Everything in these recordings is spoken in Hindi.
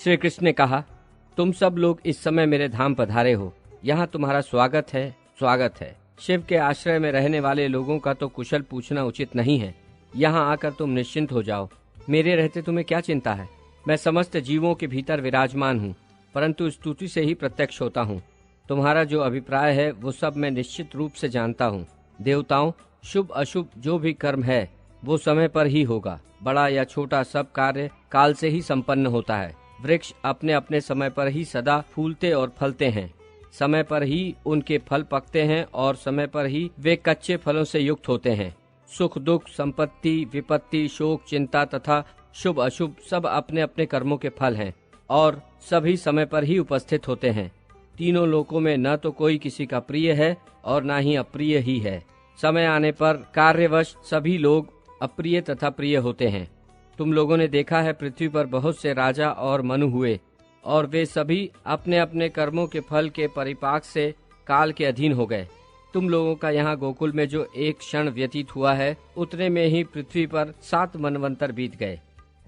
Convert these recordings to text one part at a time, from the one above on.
श्री कृष्ण ने कहा, तुम सब लोग इस समय मेरे धाम पधारे हो, यहाँ तुम्हारा स्वागत है, स्वागत है। शिव के आश्रय में रहने वाले लोगों का तो कुशल पूछना उचित नहीं है। यहाँ आकर तुम निश्चिंत हो जाओ, मेरे रहते तुम्हें क्या चिंता है। मैं समस्त जीवों के भीतर विराजमान हूँ, परंतु स्तुति से ही प्रत्यक्ष होता हूँ। तुम्हारा जो अभिप्राय है वो सब मैं निश्चित रूप से जानता हूँ। देवताओं, शुभ अशुभ जो भी कर्म है वो समय पर ही होगा। बड़ा या छोटा सब कार्य काल से ही संपन्न होता है। वृक्ष अपने अपने समय पर ही सदा फूलते और फलते हैं, समय पर ही उनके फल पकते हैं और समय पर ही वे कच्चे फलों से युक्त होते हैं। सुख दुख, संपत्ति, विपत्ति, शोक, चिंता तथा शुभ अशुभ सब अपने अपने कर्मों के फल हैं और सभी समय पर ही उपस्थित होते हैं। तीनों लोकों में न तो कोई किसी का प्रिय है और न ही अप्रिय ही है। समय आने पर कार्यवश सभी लोग अप्रिय तथा प्रिय होते हैं। तुम लोगों ने देखा है, पृथ्वी पर बहुत से राजा और मनु हुए और वे सभी अपने अपने कर्मों के फल के परिपाक से काल के अधीन हो गए। तुम लोगों का यहाँ गोकुल में जो एक क्षण व्यतीत हुआ है, उतने में ही पृथ्वी पर 7 मनवंतर बीत गए,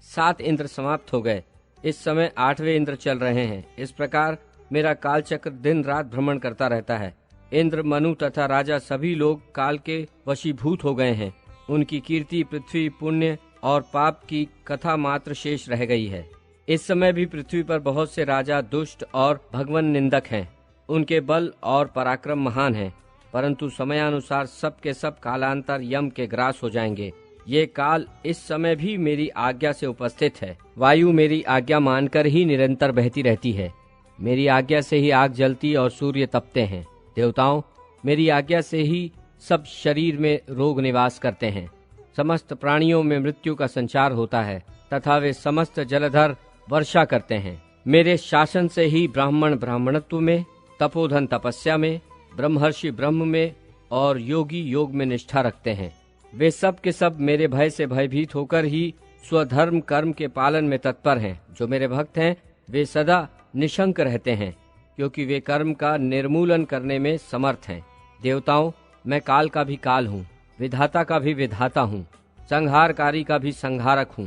7 इंद्र समाप्त हो गए। इस समय 8वें इंद्र चल रहे हैं। इस प्रकार मेरा काल चक्र दिन रात भ्रमण करता रहता है। इंद्र, मनु तथा राजा सभी लोग काल के वशीभूत हो गए हैं। उनकी कीर्ति, पृथ्वी, पुण्य और पाप की कथा मात्र शेष रह गई है। इस समय भी पृथ्वी पर बहुत से राजा दुष्ट और भगवन निंदक हैं। उनके बल और पराक्रम महान हैं, परंतु समयानुसार सब के सब कालांतर यम के ग्रास हो जाएंगे। ये काल इस समय भी मेरी आज्ञा से उपस्थित है। वायु मेरी आज्ञा मानकर ही निरंतर बहती रहती है। मेरी आज्ञा से ही आग जलती और सूर्य तपते हैं। देवताओं, मेरी आज्ञा से ही सब शरीर में रोग निवास करते हैं। समस्त प्राणियों में मृत्यु का संचार होता है तथा वे समस्त जलधर वर्षा करते हैं। मेरे शासन से ही ब्राह्मण ब्राह्मणत्व में, तपोधन तपस्या में, ब्रह्मर्षि ब्रह्म में और योगी योग में निष्ठा रखते हैं। वे सब के सब मेरे भय से भयभीत होकर ही स्वधर्म कर्म के पालन में तत्पर हैं। जो मेरे भक्त हैं वे सदा निशंक रहते हैं, क्योंकि वे कर्म का निर्मूलन करने में समर्थ हैं। देवताओं, मैं काल का भी काल हूँ, विधाता का भी विधाता हूँ, संहारकारी का भी संहारक हूँ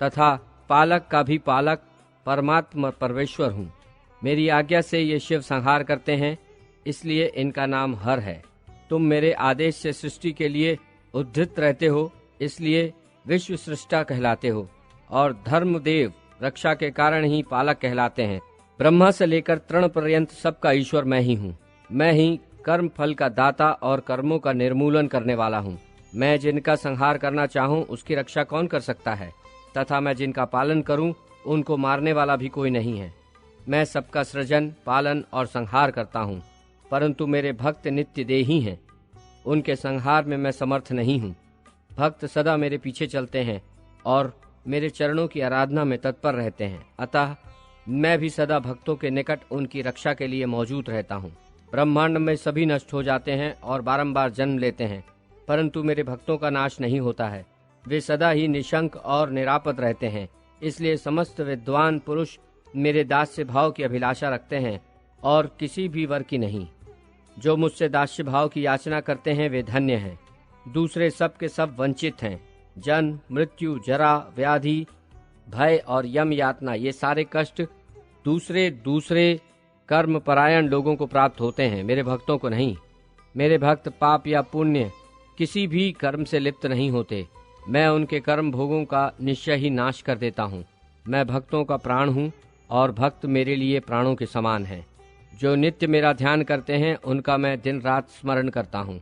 तथा पालक का भी पालक, परमात्मा परमेश्वर हूँ। मेरी आज्ञा से ये शिव संहार करते हैं, इसलिए इनका नाम हर है। तुम मेरे आदेश से सृष्टि के लिए उद्धृत रहते हो, इसलिए विश्व सृष्टा कहलाते हो और धर्मदेव रक्षा के कारण ही पालक कहलाते हैं। ब्रह्मा से लेकर तृण पर्यंत सबका ईश्वर मैं ही हूँ। मैं ही कर्म फल का दाता और कर्मों का निर्मूलन करने वाला हूँ। मैं जिनका संहार करना चाहूँ उसकी रक्षा कौन कर सकता है, तथा मैं जिनका पालन करूँ उनको मारने वाला भी कोई नहीं है। मैं सबका सृजन, पालन और संहार करता हूँ, परंतु मेरे भक्त नित्य देही हैं। उनके संहार में मैं समर्थ नहीं हूँ। भक्त सदा मेरे पीछे चलते हैं और मेरे चरणों की आराधना में तत्पर रहते हैं, अतः मैं भी सदा भक्तों के निकट उनकी रक्षा के लिए मौजूद रहता हूँ। ब्रह्मांड में सभी नष्ट हो जाते हैं और बारंबार जन्म लेते हैं, परंतु मेरे भक्तों का नाश नहीं होता है। वे सदा ही निशंक और निरापद रहते हैं। इसलिए समस्त विद्वान पुरुष मेरे दास्य भाव की अभिलाषा रखते हैं और किसी भी वर की नहीं। जो मुझसे दास्य भाव की याचना करते हैं वे धन्य हैं। दूसरे सब के सब वंचित हैं। जन्म, मृत्यु, जरा, व्याधि, भय और यम यातना, ये सारे कष्ट दूसरे कर्म परायण लोगों को प्राप्त होते हैं, मेरे भक्तों को नहीं। मेरे भक्त पाप या पुण्य किसी भी कर्म से लिप्त नहीं होते। मैं उनके कर्म भोगों का निश्चय ही नाश कर देता हूँ। मैं भक्तों का प्राण हूँ और भक्त मेरे लिए प्राणों के समान हैं। जो नित्य मेरा ध्यान करते हैं उनका मैं दिन रात स्मरण करता हूँ।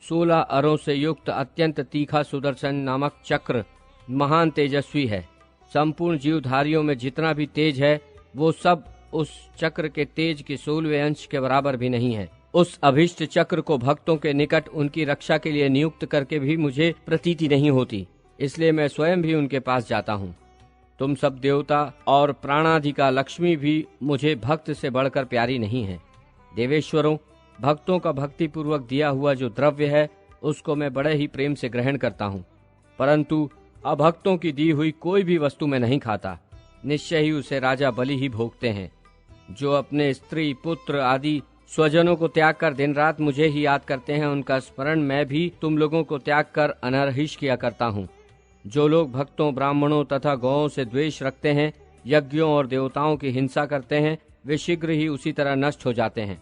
16 अरों से युक्त अत्यंत तीखा सुदर्शन नामक चक्र महान तेजस्वी है। संपूर्ण जीवधारियों में जितना भी तेज है वो सब उस चक्र के तेज के 16वें अंश के बराबर भी नहीं है। उस अभिष्ट चक्र को भक्तों के निकट उनकी रक्षा के लिए नियुक्त करके भी मुझे प्रतीति नहीं होती, इसलिए मैं स्वयं भी उनके पास जाता हूँ। तुम सब देवता और प्राणाधिका लक्ष्मी भी मुझे भक्त से बढ़कर प्यारी नहीं है। देवेश्वरों, भक्तों का भक्ति पूर्वक दिया हुआ जो द्रव्य है उसको मैं बड़े ही प्रेम से ग्रहण करता हूँ, परंतु अभक्तों की दी हुई कोई भी वस्तु मैं नहीं खाता। निश्चय ही उसे राजा बलि ही भोगते हैं। जो अपने स्त्री, पुत्र आदि स्वजनों को त्याग कर दिन रात मुझे ही याद करते हैं, उनका स्मरण मैं भी तुम लोगों को त्याग कर अनर्हिष किया करता हूँ। जो लोग भक्तों, ब्राह्मणों तथा गौओं से द्वेष रखते हैं यज्ञों और देवताओं की हिंसा करते हैं, वे शीघ्र ही उसी तरह नष्ट हो जाते हैं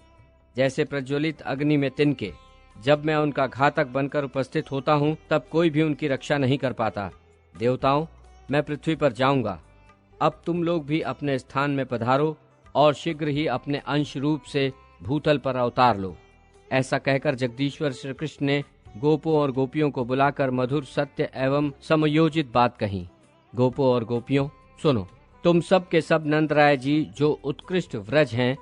जैसे प्रज्वलित अग्नि में तिनके। जब मैं उनका घातक बनकर उपस्थित होता हूँ, तब कोई भी उनकी रक्षा नहीं कर पाता। देवताओं, मैं पृथ्वी पर जाऊंगा, अब तुम लोग भी अपने स्थान में पधारो और शीघ्र ही अपने अंश रूप से भूतल पर अवतार लो। ऐसा कहकर जगदीश्वर श्री कृष्ण ने गोपों और गोपियों को बुलाकर मधुर, सत्य एवं समयोजित बात कही। गोपों और गोपियों, सुनो, तुम सब के सब नंदराय जी जो उत्कृष्ट व्रज हैं,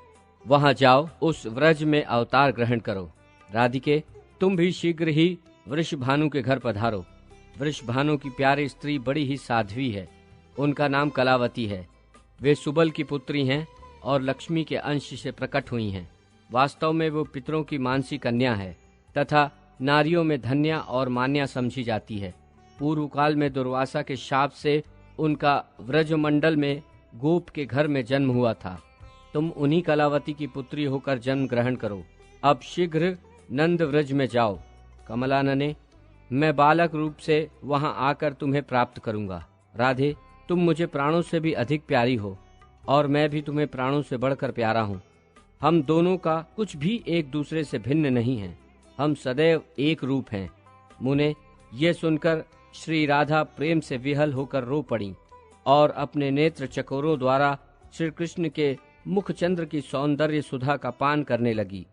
वहां जाओ, उस व्रज में अवतार ग्रहण करो। राधिके, तुम भी शीघ्र ही वृषभानु के घर पधारो। वृषभानु की प्यारी स्त्री बड़ी ही साध्वी है, उनका नाम कलावती है। वे सुबल की पुत्री हैं और लक्ष्मी के अंश से प्रकट हुई हैं। वास्तव में वो पितरों की मानसी कन्या है तथा नारियों में धन्या और मान्या समझी जाती है। पूर्व काल में दुर्वासा के शाप से उनका व्रजमंडल में गोप के घर में जन्म हुआ था। तुम उन्हीं कलावती की पुत्री होकर जन्म ग्रहण करो। अब शीघ्र नंद व्रज में जाओ। कमलानने, मैं बालक रूप से वहां आकर तुम्हें प्राप्त करूंगा। राधे, तुम मुझे प्राणों से भी अधिक प्यारी हो और मैं भी तुम्हें प्राणों से बढ़कर प्यारा हूँ। हम दोनों का कुछ भी एक दूसरे से भिन्न नहीं है, हम सदैव एक रूप हैं। मुने, ये सुनकर श्री राधा प्रेम से विहल होकर रो पड़ी और अपने नेत्र चकोरों द्वारा श्री कृष्ण के मुखचंद्र की सौंदर्य सुधा का पान करने लगी।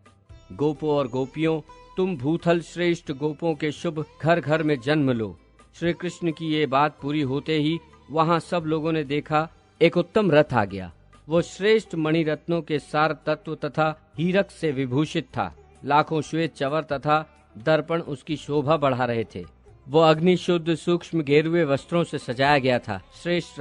गोपों और गोपियों, तुम भूथल श्रेष्ठ गोपों के शुभ घर घर में जन्म लो। श्री कृष्ण की ये बात पूरी होते ही वहां सब लोगों ने देखा एक उत्तम रथ आ गया। वो श्रेष्ठ मणिरत्नों के सार तत्व तथा हीरक से विभूषित था। लाखों श्वेत चवर तथा दर्पण उसकी शोभा बढ़ा रहे थे। वो अग्नि शुद्ध सूक्ष्म गेरुए वस्त्रों से सजाया गया था। श्रेष्ठ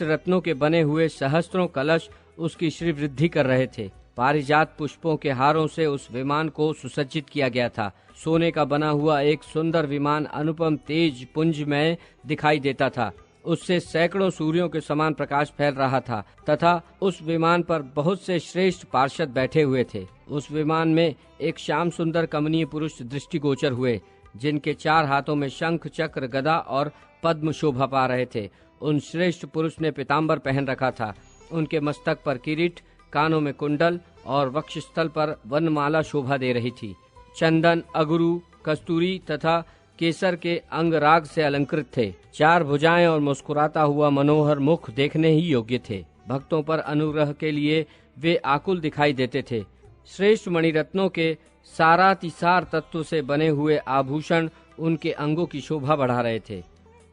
रत्नों के बने हुए सहस्त्रों कलश उसकी श्री वृद्धि कर रहे थे। पारिजात पुष्पों के हारों से उस विमान को सुसज्जित किया गया था। सोने का बना हुआ एक सुंदर विमान अनुपम तेज पुंज में दिखाई देता था। उससे सैकड़ों सूर्यों के समान प्रकाश फैल रहा था तथा उस विमान पर बहुत से श्रेष्ठ पार्षद बैठे हुए थे। उस विमान में एक श्याम सुंदर कमनीय पुरुष दृष्टिगोचर हुए, जिनके 4 हाथों में शंख, चक्र, गदा और पद्म शोभा पा रहे थे। उन श्रेष्ठ पुरुष ने पीताम्बर पहन रखा था। उनके मस्तक पर किरीट, कानों में कुंडल और वक्षस्थल पर वनमाला शोभा दे रही थी। चंदन, अगरू, कस्तूरी तथा केसर के अंगराग से अलंकृत थे। 4 भुजाएं और मुस्कुराता हुआ मनोहर मुख देखने ही योग्य थे। भक्तों पर अनुग्रह के लिए वे आकुल दिखाई देते थे। श्रेष्ठ मणिरत्नों के सारातिसार तत्व से बने हुए आभूषण उनके अंगों की शोभा बढ़ा रहे थे।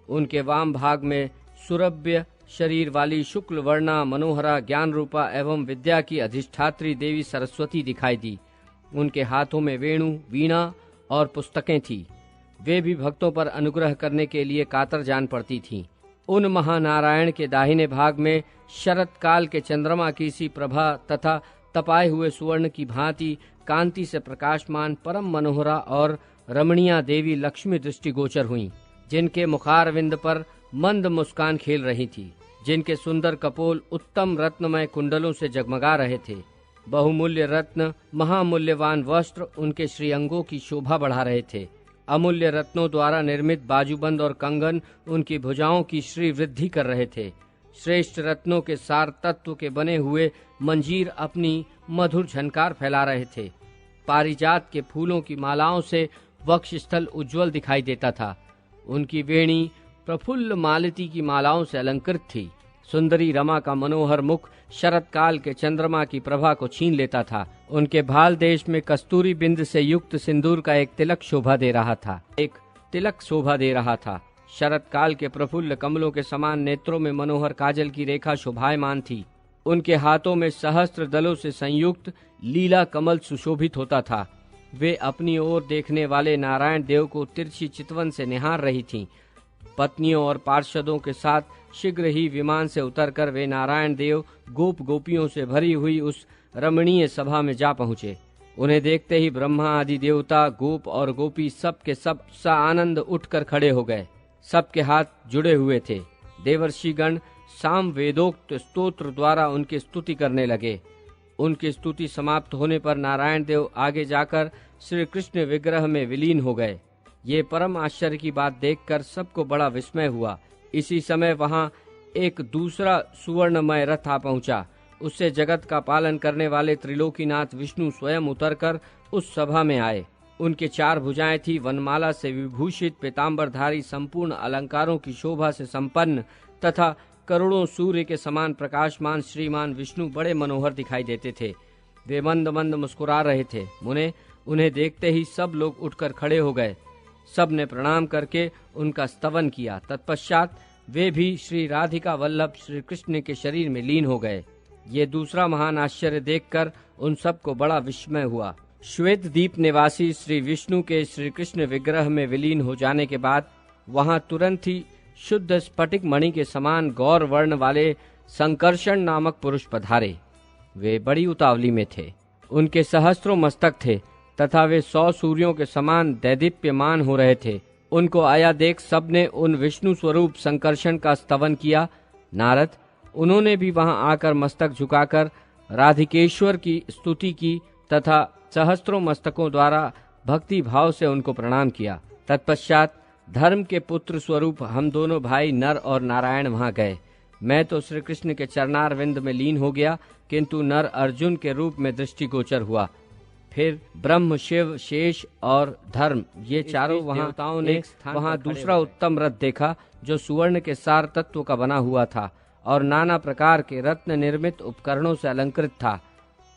उनके वाम भाग में सुरभ्य शरीर वाली शुक्ल वर्णा मनोहरा ज्ञान रूपा एवं विद्या की अधिष्ठात्री देवी सरस्वती दिखाई दी। उनके हाथों में वेणु, वीणा और पुस्तकें थी। वे भी भक्तों पर अनुग्रह करने के लिए कातर जान पड़ती थीं। उन महानारायण के दाहिने भाग में शरत काल के चंद्रमा की सी प्रभा तथा तपाए हुए सुवर्ण की भांति कांति से प्रकाशमान परम मनोहरा और रमणीया देवी लक्ष्मी दृष्टिगोचर हुईं, जिनके मुखारविंद पर मंद मुस्कान खेल रही थी, जिनके सुंदर कपोल उत्तम रत्नमय कुंडलों से जगमगा रहे थे। बहुमूल्य रत्न, महामूल्यवान वस्त्र उनके श्रीअंगों की शोभा बढ़ा रहे थे। अमूल्य रत्नों द्वारा निर्मित बाजूबंद और कंगन उनकी भुजाओं की श्री वृद्धि कर रहे थे। श्रेष्ठ रत्नों के सार तत्व के बने हुए मंजीर अपनी मधुर झनकार फैला रहे थे। पारिजात के फूलों की मालाओं से वक्षस्थल उज्जवल दिखाई देता था। उनकी वेणी प्रफुल्ल मालती की मालाओं से अलंकृत थी। सुंदरी रमा का मनोहर मुख शरत काल के चंद्रमा की प्रभा को छीन लेता था। उनके भाल देश में कस्तूरी बिंद से युक्त सिंदूर का एक तिलक शोभा दे रहा था। शरत काल के प्रफुल्ल कमलों के समान नेत्रों में मनोहर काजल की रेखा शोभायमान थी। उनके हाथों में सहस्त्र दलों से संयुक्त लीला कमल सुशोभित होता था। वे अपनी ओर देखने वाले नारायण देव को तिरछी चितवन से निहार रही थीं। पत्नियों और पार्षदों के साथ शीघ्र ही विमान से उतरकर वे नारायण देव गोप गोपियों से भरी हुई उस रमणीय सभा में जा पहुंचे। उन्हें देखते ही ब्रह्मा आदि देवता, गोप और गोपी सब के सब सा आनंद उठकर खड़े हो गए। सबके हाथ जुड़े हुए थे। देवर्षिगण साम वेदोक्त स्तोत्र द्वारा उनकी स्तुति करने लगे। उनकी स्तुति समाप्त होने पर नारायण देव आगे जाकर श्री कृष्ण विग्रह में विलीन हो गए। ये परम आश्चर्य की बात देखकर सबको बड़ा विस्मय हुआ। इसी समय वहां एक दूसरा सुवर्णमय रथ आ पहुंचा। उससे जगत का पालन करने वाले त्रिलोकीनाथ विष्णु स्वयं उतरकर उस सभा में आए। उनके 4 भुजाएं थी, वनमाला से विभूषित, पीताम्बरधारी, संपूर्ण अलंकारों की शोभा से संपन्न तथा करोड़ों सूर्य के समान प्रकाशमान श्रीमान विष्णु बड़े मनोहर दिखाई देते थे। वे मंद मंद मुस्कुरा रहे थे। मुने उन्हें देखते ही सब लोग उठकर खड़े हो गए। सब ने प्रणाम करके उनका स्तवन किया। तत्पश्चात वे भी श्री राधिका वल्लभ श्री कृष्ण के शरीर में लीन हो गए। ये दूसरा महान आश्चर्य देखकर उन सबको बड़ा विस्मय हुआ। श्वेत दीप निवासी श्री विष्णु के श्री कृष्ण विग्रह में विलीन हो जाने के बाद वहां तुरंत ही शुद्ध स्फटिक मणि के समान गौर वर्ण वाले संकर्षण नामक पुरुष पधारे। वे बड़ी उतावली में थे। उनके सहस्त्रों मस्तक थे तथा वे 100 सूर्यों के समान दैदीप्यमान हो रहे थे। उनको आया देख सबने उन विष्णु स्वरूप संकर्षण का स्तवन किया। नारद, उन्होंने भी वहां आकर मस्तक झुकाकर राधिकेश्वर की स्तुति की तथा सहस्त्रों मस्तकों द्वारा भक्ति भाव से उनको प्रणाम किया। तत्पश्चात धर्म के पुत्र स्वरूप हम दोनों भाई नर और नारायण वहां गए। मैं तो श्री कृष्ण के चरणारविंद में लीन हो गया, किंतु नर अर्जुन के रूप में दृष्टिगोचर हुआ। फिर ब्रह्म, शिव, शेष और धर्म ये चारों देवताओं ने वहां दूसरा उत्तम रथ देखा, जो सुवर्ण के सार तत्व का बना हुआ था और नाना प्रकार के रत्न निर्मित उपकरणों से अलंकृत था।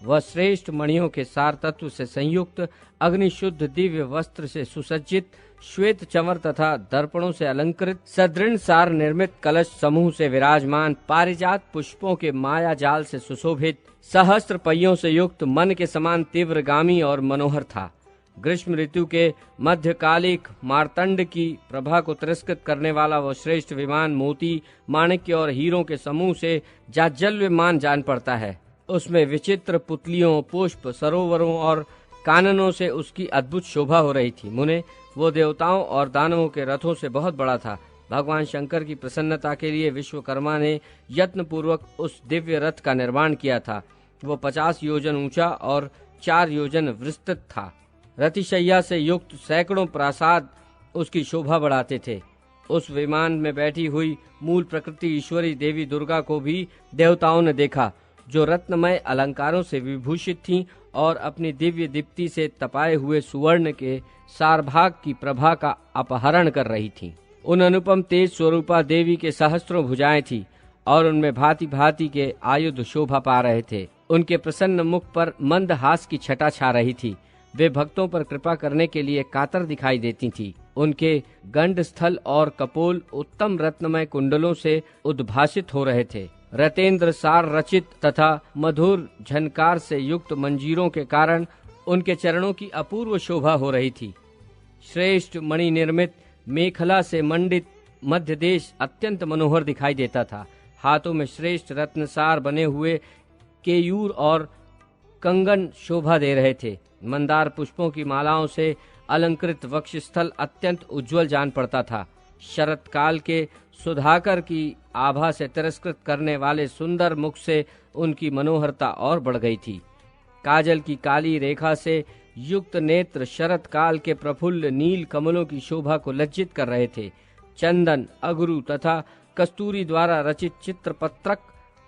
वह श्रेष्ठ मणियों के सार तत्व से संयुक्त, अग्निशुद्ध दिव्य वस्त्र से सुसज्जित, श्वेत चंवर तथा दर्पणों से अलंकृत, सदृढ़ सार निर्मित कलश समूह से विराजमान, पारिजात पुष्पों के माया जाल से सुशोभित, सहस्त्र पहियों से युक्त, मन के समान तीव्रगामी और मनोहर था। ग्रीष्म ऋतु के मध्यकालिक मार्तंड की प्रभा को तिरस्कृत करने वाला वह श्रेष्ठ विमान मोती, माणिक्य और हीरों के समूह से जाज्वल्यमान जान पड़ता है। उसमें विचित्र पुतलियों, पुष्प, सरोवरों और काननों से उसकी अद्भुत शोभा हो रही थी। मुने, वो देवताओं और दानवों के रथों से बहुत बड़ा था। भगवान शंकर की प्रसन्नता के लिए विश्वकर्मा ने यत्न पूर्वक उस दिव्य रथ का निर्माण किया था। वो 50 योजन ऊंचा और 4 योजन विस्तृत था। रतिशय्या से युक्त सैकड़ों प्रासाद उसकी शोभा बढ़ाते थे। उस विमान में बैठी हुई मूल प्रकृति ईश्वरी देवी दुर्गा को भी देवताओं ने देखा, जो रत्नमय अलंकारों से विभूषित थीं और अपनी दिव्य दीप्ति से तपाए हुए सुवर्ण के सारभाग की प्रभा का अपहरण कर रही थीं। उन अनुपम तेज स्वरूपा देवी के सहस्त्रों भुजाएं थी और उनमें भांति भांति के आयुध शोभा पा रहे थे। उनके प्रसन्न मुख पर मंद हास की छटा छा रही थी। वे भक्तों पर कृपा करने के लिए कातर दिखाई देती थी। उनके गंड स्थल और कपोल उत्तम रत्नमय कुंडलों से उद्भासित हो रहे थे। रतेंद्र सार रचित तथा मधुर झनकार से युक्त मंजीरों के कारण उनके चरणों की अपूर्व शोभा हो रही थी। श्रेष्ठ मणि निर्मित मेखला से मंडित मध्य देश अत्यंत मनोहर दिखाई देता था। हाथों में श्रेष्ठ रत्नसार बने हुए केयूर और कंगन शोभा दे रहे थे। मंदार पुष्पों की मालाओं से अलंकृत वक्षस्थल अत्यंत उज्जवल जान पड़ता था। शरत काल के सुधाकर की आभा से तिरस्कृत करने वाले सुंदर मुख से उनकी मनोहरता और बढ़ गई थी। काजल की काली रेखा से युक्त नेत्र शरत काल के प्रफुल्ल नील कमलों की शोभा को लज्जित कर रहे थे। चंदन, अगरू तथा कस्तूरी द्वारा रचित चित्रपत्रक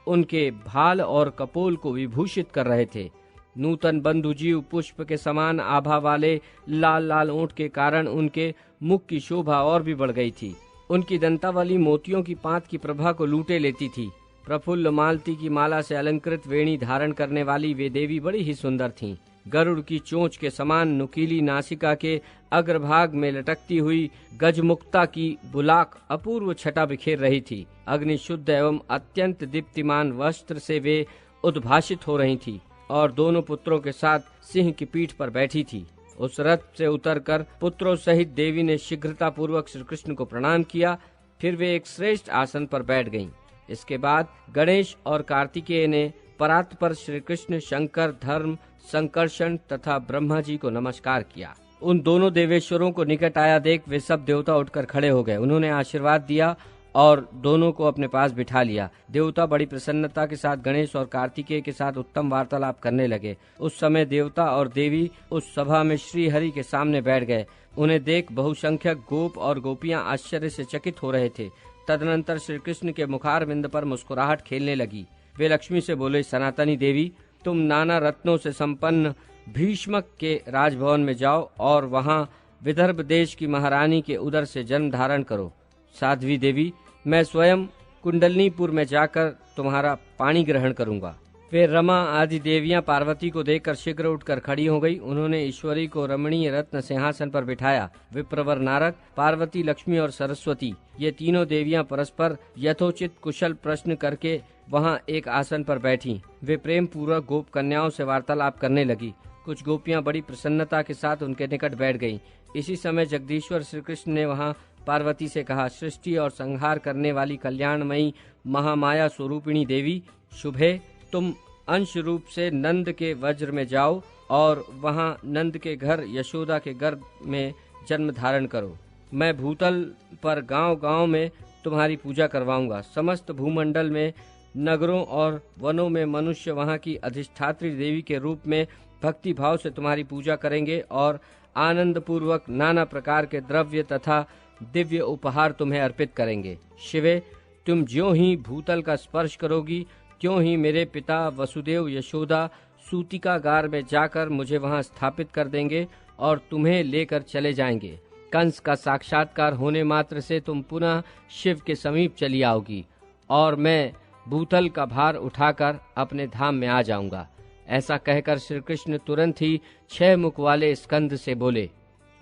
उनके भाल और कपोल को विभूषित कर रहे थे। नूतन बंधुजीव पुष्प के समान आभा वाले लाल लाल ओंठ के कारण उनके मुख की शोभा और भी बढ़ गई थी। उनकी दंतावली मोतियों की पात की प्रभा को लूटे लेती थी। प्रफुल्ल मालती की माला से अलंकृत वेणी धारण करने वाली वे देवी बड़ी ही सुंदर थीं। गरुड़ की चोंच के समान नुकीली नासिका के अग्रभाग में लटकती हुई गजमुक्ता की बुलाक अपूर्व छटा बिखेर रही थी। अग्नि शुद्ध एवं अत्यंत दीप्तिमान वस्त्र से वे उद्भासित हो रही थी और दोनों पुत्रों के साथ सिंह की पीठ पर बैठी थी। उस रथ से उतरकर पुत्रों सहित देवी ने शीघ्रता पूर्वक श्री कृष्ण को प्रणाम किया। फिर वे एक श्रेष्ठ आसन पर बैठ गईं। इसके बाद गणेश और कार्तिकेय ने परात्पर श्री कृष्ण, शंकर, धर्म, संकर्षण तथा ब्रह्मा जी को नमस्कार किया। उन दोनों देवेश्वरों को निकट आया देख वे सब देवता उठकर खड़े हो गए। उन्होंने आशीर्वाद दिया और दोनों को अपने पास बिठा लिया। देवता बड़ी प्रसन्नता के साथ गणेश और कार्तिकेय के साथ उत्तम वार्तालाप करने लगे। उस समय देवता और देवी उस सभा में श्री हरि के सामने बैठ गए। उन्हें देख बहुसंख्यक गोप और गोपियां आश्चर्य से चकित हो रहे थे तदनंतर श्री कृष्ण के मुखारविंद पर मुस्कुराहट खेलने लगी। वे लक्ष्मी से बोले, सनातनी देवी, तुम नाना रत्नों से संपन्न भीष्मक के राजभवन में जाओ और वहां विदर्भ देश की महारानी के उदर से जन्म धारण करो। साध्वी देवी, मैं स्वयं कुंडलनीपुर में जाकर तुम्हारा पानी ग्रहण करूंगा। वे रमा आदि देवियां पार्वती को देखकर शीघ्र उठकर खड़ी हो गई। उन्होंने ईश्वरी को रमणीय रत्न सिंहासन पर बिठाया। विप्रवर नारद, पार्वती, लक्ष्मी और सरस्वती, ये तीनों देवियां परस्पर यथोचित कुशल प्रश्न करके वहां एक आसन पर बैठी। वे प्रेम पूर्वक गोप कन्याओं से वार्तालाप करने लगी। कुछ गोपियां बड़ी प्रसन्नता के साथ उनके निकट बैठ गईं। इसी समय जगदीश्वर श्री कृष्ण ने वहां पार्वती से कहा, सृष्टि और संहार करने वाली कल्याणमयी महामाया स्वरूपिणी देवी, शुभे, तुम अंश रूप से नंद के वज्र में जाओ और वहां नंद के घर यशोदा के गर्भ में जन्म धारण करो। मैं भूतल पर गांव-गांव में तुम्हारी पूजा करवाऊंगा। समस्त भूमंडल में, नगरों और वनों में मनुष्य वहां की अधिष्ठात्री देवी के रूप में भक्ति भाव से तुम्हारी पूजा करेंगे और आनंद पूर्वक नाना प्रकार के द्रव्य तथा दिव्य उपहार तुम्हें अर्पित करेंगे। शिवे, तुम ज्यों ही भूतल का स्पर्श करोगी, त्यों ही मेरे पिता वसुदेव यशोदा सूतिकागार में जाकर मुझे वहां स्थापित कर देंगे और तुम्हें लेकर चले जाएंगे। कंस का साक्षात्कार होने मात्र से तुम पुनः शिव के समीप चली आओगी और मैं भूतल का भार उठाकर अपने धाम में आ जाऊंगा। ऐसा कहकर श्री कृष्ण तुरंत ही 6 मुख वाले स्कंद से बोले,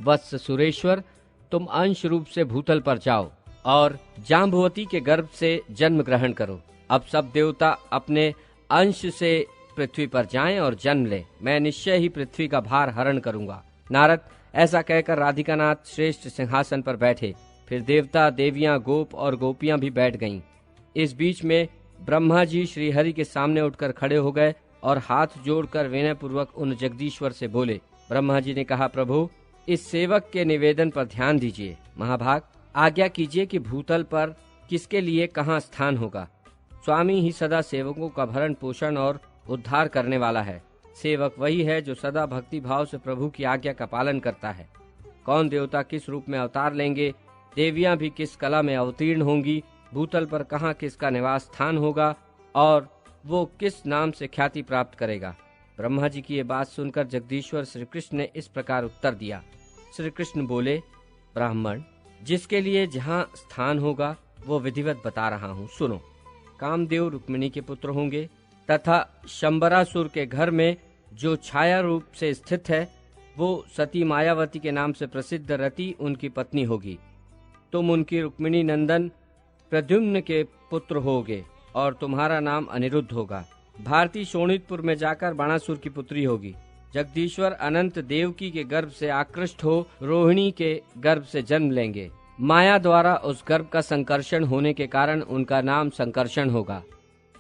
वत्स सुरेश्वर, तुम अंश रूप से भूतल पर जाओ और जाम्बवती के गर्भ से जन्म ग्रहण करो। अब सब देवता अपने अंश से पृथ्वी पर जाएं और जन्म लें। मैं निश्चय ही पृथ्वी का भार हरण करूंगा। नारद, ऐसा कहकर राधिकानाथ श्रेष्ठ सिंहासन पर बैठे। फिर देवता, देवियां, गोप और गोपियां भी बैठ गईं। इस बीच में ब्रह्मा जी श्रीहरि के सामने उठकर खड़े हो गए और हाथ जोड़कर विनय पूर्वक उन जगदीश्वर से बोले। ब्रह्मा जी ने कहा, प्रभु, इस सेवक के निवेदन पर ध्यान दीजिए। महाभाग, आज्ञा कीजिए कि भूतल पर किसके लिए कहाँ स्थान होगा। स्वामी ही सदा सेवकों का भरण पोषण और उद्धार करने वाला है। सेवक वही है जो सदा भक्ति भाव से प्रभु की आज्ञा का पालन करता है। कौन देवता किस रूप में अवतार लेंगे, देवियां भी किस कला में अवतीर्ण होंगी, भूतल पर कहाँ किसका निवास स्थान होगा और वो किस नाम से ख्याति प्राप्त करेगा। ब्रह्मा जी की ये बात सुनकर जगदीश्वर श्री कृष्ण ने इस प्रकार उत्तर दिया। श्री कृष्ण बोले, ब्राह्मण, जिसके लिए जहाँ स्थान होगा वो विधिवत बता रहा हूँ, सुनो। कामदेव रुक्मिणी के पुत्र होंगे तथा शंबरासुर के घर में जो छाया रूप से स्थित है वो सती मायावती के नाम से प्रसिद्ध रति उनकी पत्नी होगी। तुम उनकी रुक्मिणी नंदन प्रद्युम्न के पुत्र होगे और तुम्हारा नाम अनिरुद्ध होगा। भारती शोणितपुर में जाकर बाणासुर की पुत्री होगी। जगदीश्वर अनंत देवकी के गर्भ से आकृष्ट हो रोहिणी के गर्भ से जन्म लेंगे। माया द्वारा उस गर्भ का संकर्षण होने के कारण उनका नाम संकर्षण होगा।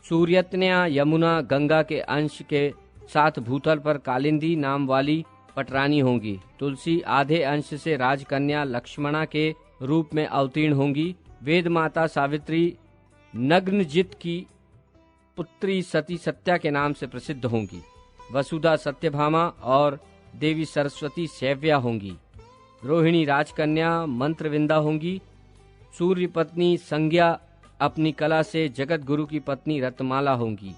सूर्यतनया यमुना गंगा के अंश के साथ भूतल पर कालिंदी नाम वाली पटरानी होंगी। तुलसी आधे अंश से राजकन्या लक्ष्मणा के रूप में अवतीर्ण होंगी। वेद माता सावित्री नग्नजित की पुत्री सती सत्या के नाम से प्रसिद्ध होंगी। वसुधा सत्यभामा और देवी सरस्वती शैव्या होंगी। रोहिणी राजकन्या मंत्रविंदा होंगी। सूर्य पत्नी संज्ञा अपनी कला से जगत गुरु की पत्नी रत्नमाला होंगी।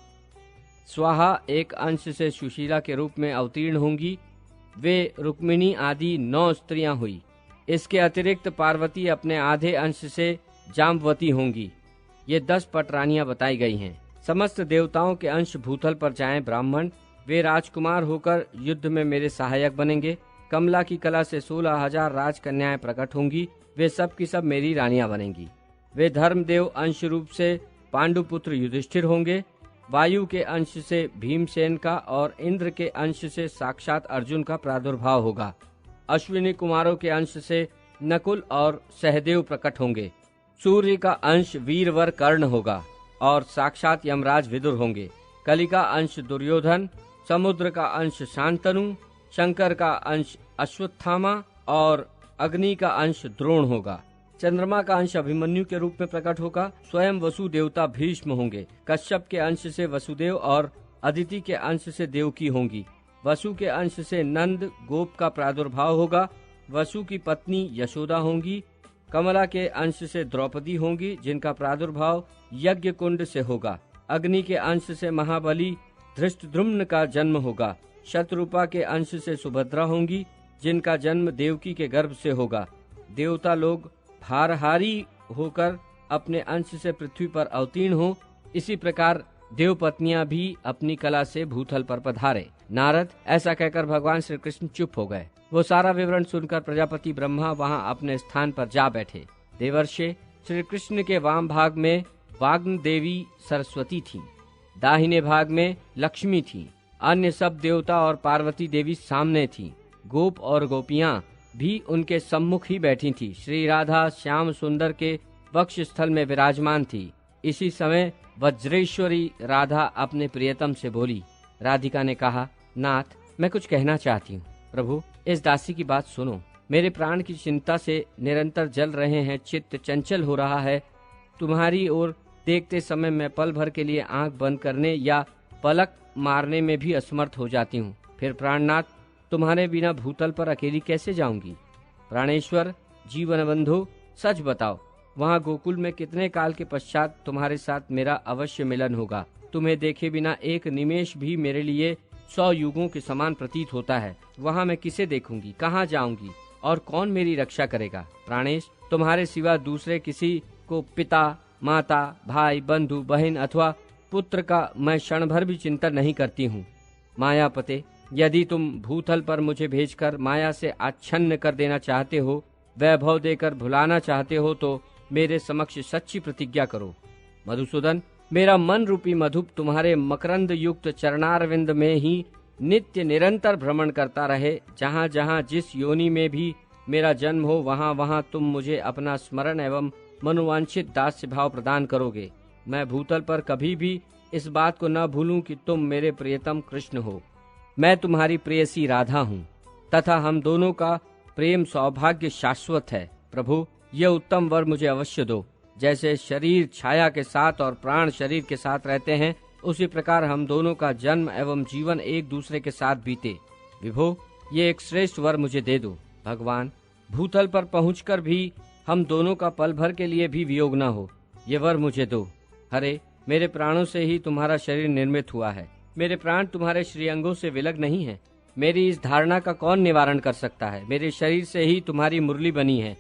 स्वाहा एक अंश से सुशीला के रूप में अवतीर्ण होंगी। वे रुक्मिणी आदि 9 स्त्रियां हुई। इसके अतिरिक्त पार्वती अपने आधे अंश से जाम्बवती होंगी। ये 10 पटरानियां बताई गई हैं। समस्त देवताओं के अंश भूतल पर जाएं ब्राह्मण, वे राजकुमार होकर युद्ध में मेरे सहायक बनेंगे। कमला की कला से 16,000 राजकन्याएं प्रकट होंगी। वे सब की सब मेरी रानियां बनेंगी। वे धर्मदेव अंश रूप से पांडुपुत्र युधिष्ठिर होंगे। वायु के अंश से भीमसेन का और इंद्र के अंश से साक्षात अर्जुन का प्रादुर्भाव होगा। अश्विनी कुमारों के अंश से नकुल और सहदेव प्रकट होंगे। सूर्य का अंश वीरवर कर्ण होगा और साक्षात यमराज विदुर होंगे। कली का अंश दुर्योधन, समुद्र का अंश शांतनु, शंकर का अंश अश्वत्थामा और अग्नि का अंश द्रोण होगा। चंद्रमा का अंश अभिमन्यु के रूप में प्रकट होगा। स्वयं वसु देवता भीष्म होंगे। कश्यप के अंश से वसुदेव और अदिति के अंश से देवकी होंगी। वसु के अंश से नंद गोप का प्रादुर्भाव होगा। वसु की पत्नी यशोदा होंगी। कमला के अंश से द्रौपदी होंगी, जिनका प्रादुर्भाव यज्ञ कुंड से होगा। अग्नि के अंश से महाबली धृष्टद्युम्न का जन्म होगा। शतरूपा के अंश से सुभद्रा होंगी, जिनका जन्म देवकी के गर्भ से होगा। देवता लोग भारहारी होकर अपने अंश से पृथ्वी पर अवतीर्ण हो, इसी प्रकार देवपत्नियां भी अपनी कला से भूतल पर पधारे। नारद, ऐसा कहकर भगवान श्री कृष्ण चुप हो गए। वो सारा विवरण सुनकर प्रजापति ब्रह्मा वहां अपने स्थान पर जा बैठे। देवर्षि, श्री कृष्ण के वाम भाग में वाग्न देवी सरस्वती थी, दाहिने भाग में लक्ष्मी थी। अन्य सब देवता और पार्वती देवी सामने थी। गोप और गोपियां भी उनके सम्मुख ही बैठी थी। श्री राधा श्याम सुंदर के वक्ष स्थल में विराजमान थी। इसी समय वज्रेश्वरी राधा अपने प्रियतम से बोली। राधिका ने कहा, नाथ, मैं कुछ कहना चाहती हूँ। प्रभु, इस दासी की बात सुनो। मेरे प्राण की चिंता से निरंतर जल रहे हैं, चित्त चंचल हो रहा है। तुम्हारी ओर देखते समय मैं पल भर के लिए आंख बंद करने या पलक मारने में भी असमर्थ हो जाती हूँ। फिर प्राणनाथ, तुम्हारे बिना भूतल पर अकेली कैसे जाऊंगी? प्राणेश्वर, जीवन बंधु, सच बताओ, वहाँ गोकुल में कितने काल के पश्चात तुम्हारे साथ मेरा अवश्य मिलन होगा? तुम्हें देखे बिना एक निमेष भी मेरे लिए 100 युगों के समान प्रतीत होता है। वहाँ मैं किसे देखूंगी, कहाँ जाऊंगी और कौन मेरी रक्षा करेगा? प्राणेश, तुम्हारे सिवा दूसरे किसी को पिता, माता, भाई, बंधु, बहन अथवा पुत्र का मैं क्षण भर भी चिंतन नहीं करती हूँ। मायापते, यदि तुम भूतल पर मुझे भेजकर माया से आच्छन्न कर देना चाहते हो, वैभव देकर भुलाना चाहते हो, तो मेरे समक्ष सच्ची प्रतिज्ञा करो। मधुसूदन, मेरा मन रूपी मधुप तुम्हारे मकरंद युक्त चरणारविंद में ही नित्य निरंतर भ्रमण करता रहे। जहाँ जहाँ जिस योनि में भी मेरा जन्म हो, वहाँ वहाँ तुम मुझे अपना स्मरण एवं मनोवांछित दास्य भाव प्रदान करोगे। मैं भूतल पर कभी भी इस बात को न भूलूं कि तुम मेरे प्रियतम कृष्ण हो। मैं तुम्हारी प्रेयसी राधा हूँ तथा हम दोनों का प्रेम सौभाग्य शाश्वत है। प्रभु, यह उत्तम वर मुझे अवश्य दो। जैसे शरीर छाया के साथ और प्राण शरीर के साथ रहते हैं, उसी प्रकार हम दोनों का जन्म एवं जीवन एक दूसरे के साथ बीते। विभो, ये एक श्रेष्ठ वर मुझे दे दो। भगवान, भूतल पर पहुंचकर भी हम दोनों का पल भर के लिए भी वियोग न हो, ये वर मुझे दो। हरे, मेरे प्राणों से ही तुम्हारा शरीर निर्मित हुआ है। मेरे प्राण तुम्हारे श्रीअंगों से विलग नहीं है। मेरी इस धारणा का कौन निवारण कर सकता है? मेरे शरीर से ही तुम्हारी मुरली बनी है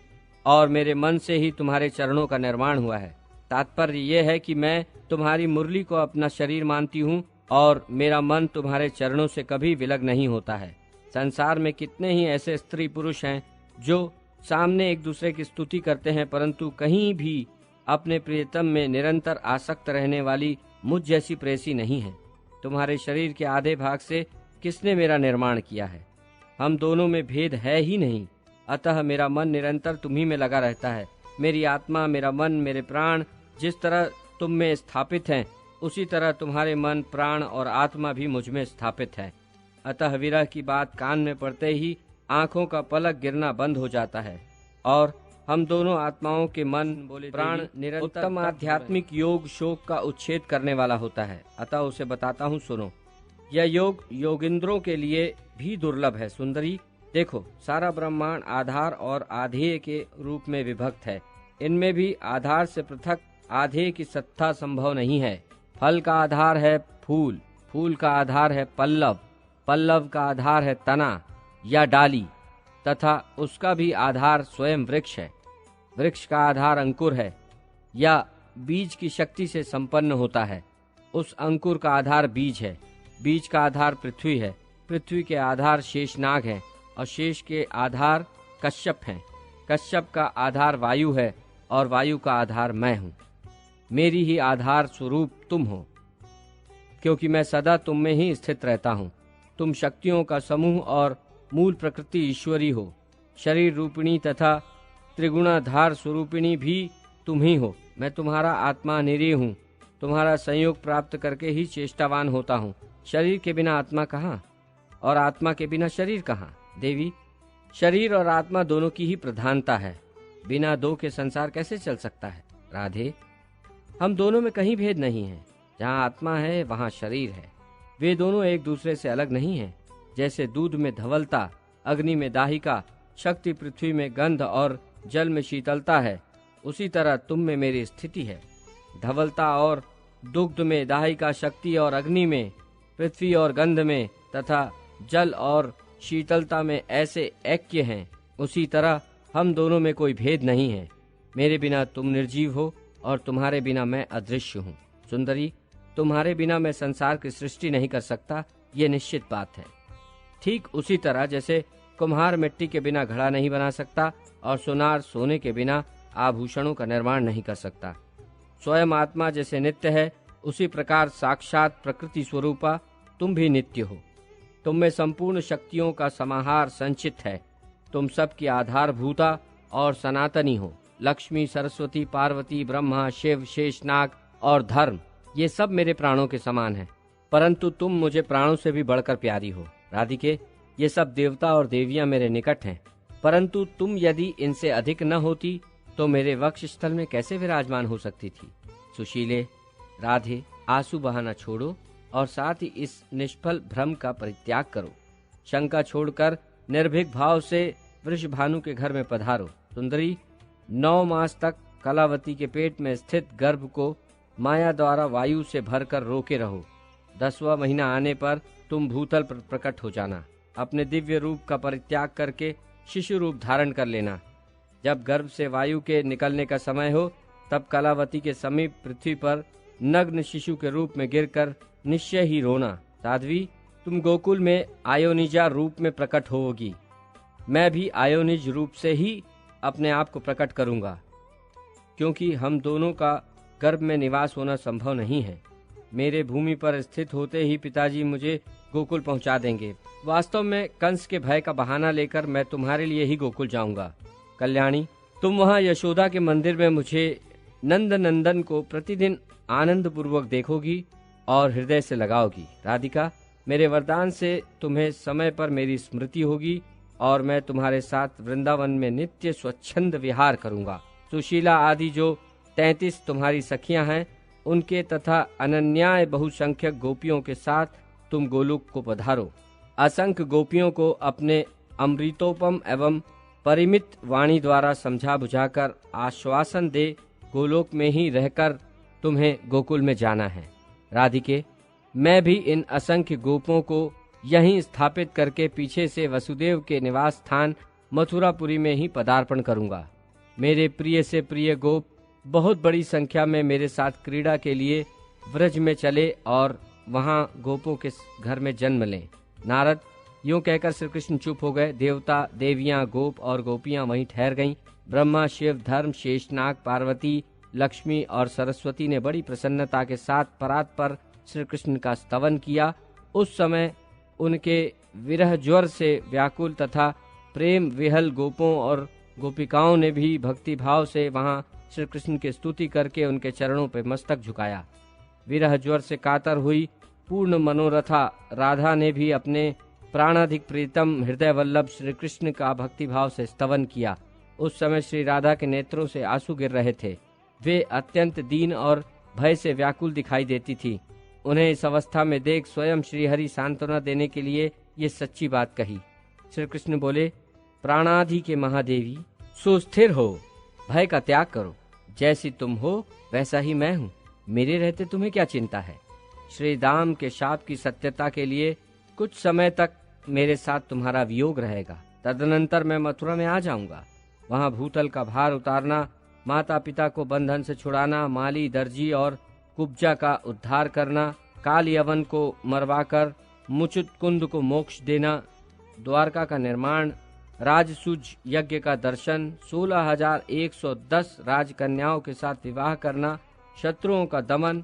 और मेरे मन से ही तुम्हारे चरणों का निर्माण हुआ है। तात्पर्य यह है कि मैं तुम्हारी मुरली को अपना शरीर मानती हूँ और मेरा मन तुम्हारे चरणों से कभी विलग नहीं होता है। संसार में कितने ही ऐसे स्त्री पुरुष हैं जो सामने एक दूसरे की स्तुति करते हैं, परंतु कहीं भी अपने प्रियतम में निरंतर आसक्त रहने वाली मुझ जैसी प्रेयसी नहीं है। तुम्हारे शरीर के आधे भाग से किसने मेरा निर्माण किया है? हम दोनों में भेद है ही नहीं, अतः मेरा मन निरंतर तुम्ही में लगा रहता है। मेरी आत्मा, मेरा मन, मेरे प्राण जिस तरह तुम में स्थापित हैं, उसी तरह तुम्हारे मन, प्राण और आत्मा भी मुझ में स्थापित है। अतः विरह की बात कान में पड़ते ही आंखों का पलक गिरना बंद हो जाता है और हम दोनों आत्माओं के मन, बोले प्राण निरंतर उत्तम आध्यात्मिक योग शोक का उच्छेद करने वाला होता है। अतः उसे बताता हूँ, सुनो। यह योग योगिंद्रों के लिए भी दुर्लभ है। सुंदरी, देखो, सारा ब्रह्मांड आधार और आधेय के रूप में विभक्त है। इनमें भी आधार से पृथक आधेय की सत्ता संभव नहीं है। फल का आधार है फूल, फूल का आधार है पल्लव, पल्लव का आधार है तना या डाली तथा उसका भी आधार स्वयं वृक्ष है। वृक्ष का आधार अंकुर है या बीज की शक्ति से संपन्न होता है। उस अंकुर का आधार बीज है, बीज का आधार पृथ्वी है, पृथ्वी के आधार शेषनाग है और शेष के आधार कश्यप हैं। कश्यप का आधार वायु है और वायु का आधार मैं हूँ। मेरी ही आधार स्वरूप तुम हो, क्योंकि मैं सदा तुम में ही स्थित रहता हूँ। तुम शक्तियों का समूह और मूल प्रकृति ईश्वरी हो। शरीर रूपिणी तथा त्रिगुणाधार स्वरूपिणी भी तुम ही हो। मैं तुम्हारा आत्मा निरीह हूँ। तुम्हारा संयोग प्राप्त करके ही चेष्टावान होता हूँ। शरीर के बिना आत्मा कहाँ और आत्मा के बिना शरीर कहाँ? देवी, शरीर और आत्मा दोनों की ही प्रधानता है। बिना दो के संसार कैसे चल सकता है? राधे, हम दोनों में कहीं भेद नहीं है। जहाँ आत्मा है वहाँ शरीर है। वे दोनों एक दूसरे से अलग नहीं हैं। जैसे दूध में धवलता, अग्नि में दाहिका, शक्ति पृथ्वी में गंध और जल में शीतलता है, उसी तरह तुम में मेरी स्थिति है। धवलता और दुग्ध में, दाहिका शक्ति और अग्नि में, पृथ्वी और गंध में तथा जल और शीतलता में ऐसे ऐक्य हैं, उसी तरह हम दोनों में कोई भेद नहीं है। मेरे बिना तुम निर्जीव हो और तुम्हारे बिना मैं अदृश्य हूँ। सुंदरी, तुम्हारे बिना मैं संसार की सृष्टि नहीं कर सकता, ये निश्चित बात है। ठीक उसी तरह जैसे कुम्हार मिट्टी के बिना घड़ा नहीं बना सकता और सुनार सोने के बिना आभूषणों का निर्माण नहीं कर सकता। स्वयं आत्मा जैसे नित्य है, उसी प्रकार साक्षात प्रकृति स्वरूपा तुम भी नित्य हो। तुम में संपूर्ण शक्तियों का समाहार संचित है। तुम सबकी आधारभूता और सनातनी हो। लक्ष्मी, सरस्वती, पार्वती, ब्रह्मा, शिव, शेषनाग और धर्म, ये सब मेरे प्राणों के समान हैं, परंतु तुम मुझे प्राणों से भी बढ़कर प्यारी हो। राधिके, ये सब देवता और देवियां मेरे निकट हैं, परंतु तुम यदि इनसे अधिक न होती तो मेरे वक्ष स्थल में कैसे विराजमान हो सकती थी। सुशीले, राधे, आंसू बहाना छोड़ो और साथ ही इस निष्फल भ्रम का परित्याग करो। शंका छोड़कर निर्भीक भाव से वृषभानु के घर में पधारो। सुंदरी, 9 मास तक कलावती के पेट में स्थित गर्भ को माया द्वारा वायु से भरकर रोके रहो। 10वां महीना आने पर तुम भूतल पर प्रकट हो जाना। अपने दिव्य रूप का परित्याग करके शिशु रूप धारण कर लेना। जब गर्भ से वायु के निकलने का समय हो, तब कलावती के समीप पृथ्वी पर नग्न शिशु के रूप में गिरकर निश्चय ही रोना। साध्वी, तुम गोकुल में आयोनिजा रूप में प्रकट होगी। मैं भी आयोनिज रूप से ही अपने आप को प्रकट करूंगा, क्योंकि हम दोनों का गर्भ में निवास होना संभव नहीं है। मेरे भूमि पर स्थित होते ही पिताजी मुझे गोकुल पहुंचा देंगे। वास्तव में कंस के भय का बहाना लेकर मैं तुम्हारे लिए ही गोकुल जाऊंगा। कल्याणी, तुम वहां यशोदा के मंदिर में मुझे नंद नंदन को प्रतिदिन आनंद पूर्वक देखोगी और हृदय से लगाओगी। राधिका, मेरे वरदान से तुम्हें समय पर मेरी स्मृति होगी और मैं तुम्हारे साथ वृंदावन में नित्य स्वच्छंद विहार करूंगा। सुशीला आदि जो 33 तुम्हारी सखियां हैं, उनके तथा अनन्याय बहुसंख्यक गोपियों के साथ तुम गोलोक को पधारो। असंख्य गोपियों को अपने अमृतोपम एवं परिमित वाणी द्वारा समझा बुझाकर आश्वासन दे गोलोक में ही रहकर तुम्हें गोकुल में जाना है। राधिके, मैं भी इन असंख्य गोपों को यहीं स्थापित करके पीछे से वसुदेव के निवास स्थान मथुरापुरी में ही पदार्पण करूंगा। मेरे प्रिय से प्रिय गोप बहुत बड़ी संख्या में मेरे साथ क्रीड़ा के लिए व्रज में चले और वहां गोपों के घर में जन्म लें। नारद, यूं कहकर श्री कृष्ण चुप हो गए। देवता, देवियां, गोप और गोपियां वहीं ठहर गईं। ब्रह्मा, शिव, धर्म, शेषनाग, पार्वती, लक्ष्मी और सरस्वती ने बड़ी प्रसन्नता के साथ परात पर श्री कृष्ण का स्तवन किया। उस समय उनके विरह ज्वर से व्याकुल तथा प्रेम विहल गोपों और गोपिकाओं ने भी भक्ति भाव से वहां श्री कृष्ण की स्तुति करके उनके चरणों पर मस्तक झुकाया। विरह ज्वर से कातर हुई पूर्ण मनोरथा राधा ने भी अपने प्राणाधिक प्रीतम हृदय वल्लभ श्री कृष्ण का भक्ति भाव से स्तवन किया। उस समय श्री राधा के नेत्रों से आंसू गिर रहे थे। वे अत्यंत दीन और भय से व्याकुल दिखाई देती थी। उन्हें इस अवस्था में देख स्वयं श्रीहरि सांत्वना देने के लिए ये सच्ची बात कही। श्री कृष्ण बोले, प्राणाधि के महादेवी, सुस्थिर हो, भय का त्याग करो। जैसी तुम हो वैसा ही मैं हूँ। मेरे रहते तुम्हें क्या चिंता है। श्री दाम के शाप की सत्यता के लिए कुछ समय तक मेरे साथ तुम्हारा वियोग रहेगा। तदनंतर मैं मथुरा में आ जाऊंगा। वहाँ भूतल का भार उतारना, माता पिता को बंधन से छुड़ाना, माली, दर्जी और कुब्जा का उद्धार करना, काल यवन को मरवाकर मुचुत कुंद को मोक्ष देना, द्वारका का निर्माण, राजसूज यज्ञ का दर्शन, 16,110 राजकन्याओं के साथ विवाह करना, शत्रुओं का दमन,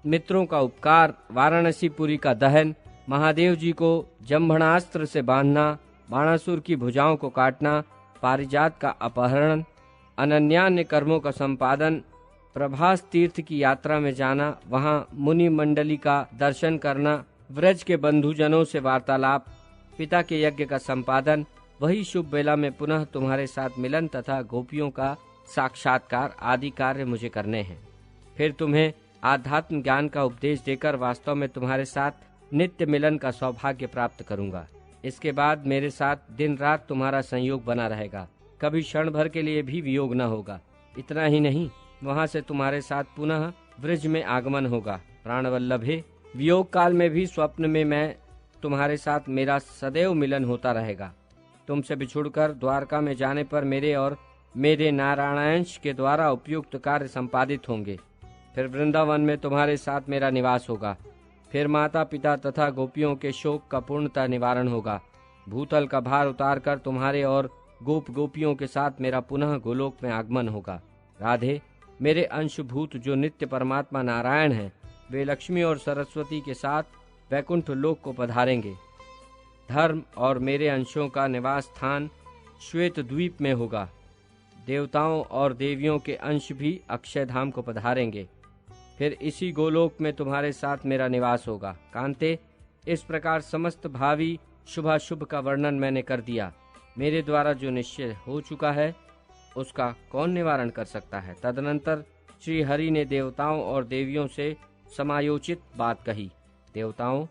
मित्रों का उपकार, वाराणसीपुरी का दहन, महादेव जी को जम्भणास्त्र से बांधना, बाणासुर की भुजाओं को काटना, पारिजात का अपहरण, अनन्यान्य कर्मों का संपादन, प्रभास तीर्थ की यात्रा में जाना, वहां मुनि मंडली का दर्शन करना, व्रज के बंधुजनों से वार्तालाप, पिता के यज्ञ का संपादन, वही शुभ बेला में पुनः तुम्हारे साथ मिलन तथा गोपियों का साक्षात्कार आदि कार्य मुझे करने हैं। फिर तुम्हें आध्यात्म ज्ञान का उपदेश देकर वास्तव में तुम्हारे साथ नित्य मिलन का सौभाग्य प्राप्त करूंगा। इसके बाद मेरे साथ दिन रात तुम्हारा संयोग बना रहेगा। कभी क्षण भर के लिए भी वियोग न होगा। इतना ही नहीं, वहाँ से तुम्हारे साथ पुनः ब्रज में आगमन होगा। प्राणवल्लभे, वियोग काल में भी स्वप्न में मैं तुम्हारे साथ मेरा सदैव मिलन होता रहेगा। तुमसे बिछुड़कर द्वारका में जाने पर मेरे और मेरे नारायणांश के द्वारा उपयुक्त कार्य संपादित होंगे। फिर वृंदावन में तुम्हारे साथ मेरा निवास होगा। फिर माता पिता तथा गोपियों के शोक का पूर्णतः निवारण होगा। भूतल का भार उतारकर तुम्हारे और गोप गोपियों के साथ मेरा पुनः गोलोक में आगमन होगा। राधे, मेरे अंशभूत जो नित्य परमात्मा नारायण हैं, वे लक्ष्मी और सरस्वती के साथ वैकुंठ लोक को पधारेंगे। धर्म और मेरे अंशों का निवास स्थान श्वेत द्वीप में होगा। देवताओं और देवियों के अंश भी अक्षय धाम को पधारेंगे। फिर इसी गोलोक में तुम्हारे साथ मेरा निवास होगा। कांते, इस प्रकार समस्त भावी शुभाशुभ का वर्णन मैंने कर दिया। मेरे द्वारा जो निश्चय हो चुका है उसका कौन निवारण कर सकता है। तदनंतर श्री हरि ने देवताओं और देवियों से समायोचित बात कही। देवताओं,